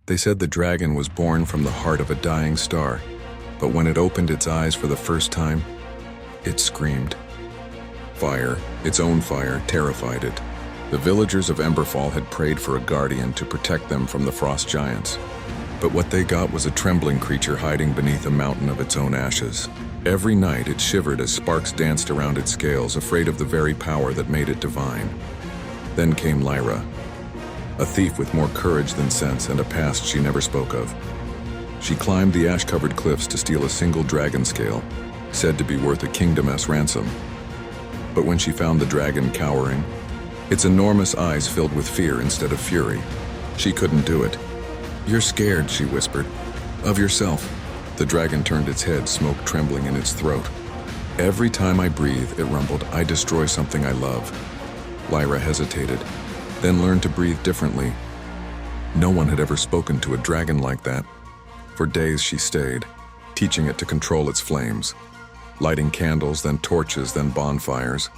They said the dragon was born from the heart of a dying star, but when it opened its eyes for the first time, it screamed. Fire, its own fire, terrified it. The villagers of Emberfall had prayed for a guardian to protect them from the frost giants. But what they got was a trembling creature hiding beneath a mountain of its own ashes. Every night it shivered as sparks danced around its scales, afraid of the very power that made it divine. Then came Lyra, a thief with more courage than sense and a past she never spoke of. She climbed the ash-covered cliffs to steal a single dragon scale, said to be worth a kingdom as ransom. But when she found the dragon cowering, its enormous eyes filled with fear instead of fury, she couldn't do it. "You're scared," she whispered. "Of yourself." The dragon turned its head, smoke trembling in its throat. "Every time I breathe," it rumbled, "I destroy something I love." Lyra hesitated, then learned to breathe differently. No one had ever spoken to a dragon like that. For days she stayed, teaching it to control its flames, lighting candles, then torches, then bonfires.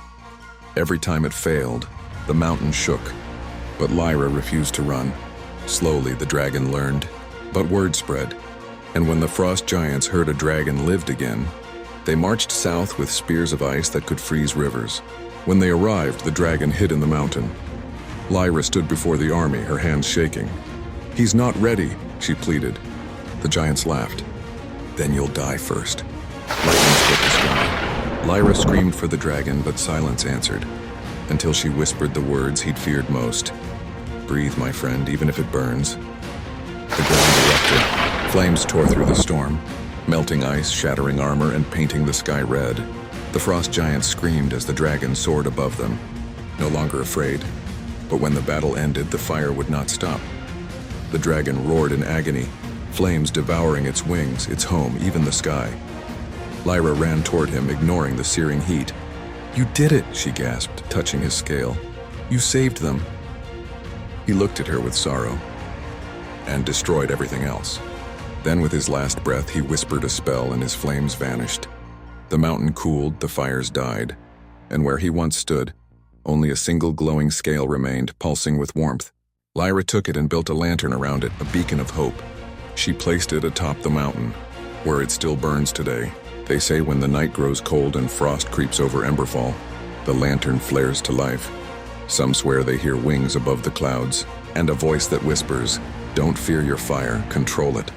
Every time it failed, the mountain shook, but Lyra refused to run. Slowly, the dragon learned, but word spread, and when the frost giants heard a dragon lived again, they marched south with spears of ice that could freeze rivers. When they arrived, the dragon hid in the mountain. Lyra stood before the army, her hands shaking. "He's not ready," she pleaded. The giants laughed. "Then you'll die first." Lightning struck the sky. Lyra screamed for the dragon, but silence answered, until she whispered the words he'd feared most. "Breathe, my friend, even if it burns." The ground erupted. Flames tore through the storm, melting ice, shattering armor, and painting the sky red. The frost giants screamed as the dragon soared above them, no longer afraid. But when the battle ended, the fire would not stop. The dragon roared in agony, flames devouring its wings, its home, even the sky. Lyra ran toward him, ignoring the searing heat. "You did it," she gasped, touching his scale. "You saved them." He looked at her with sorrow, and destroyed everything else. Then with his last breath, he whispered a spell and his flames vanished. The mountain cooled, the fires died, and where he once stood, only a single glowing scale remained, pulsing with warmth. Lyra took it and built a lantern around it, a beacon of hope. She placed it atop the mountain, where it still burns today. They say when the night grows cold and frost creeps over Emberfall, the lantern flares to life. Some swear they hear wings above the clouds, and a voice that whispers, "Don't fear your fire, control it."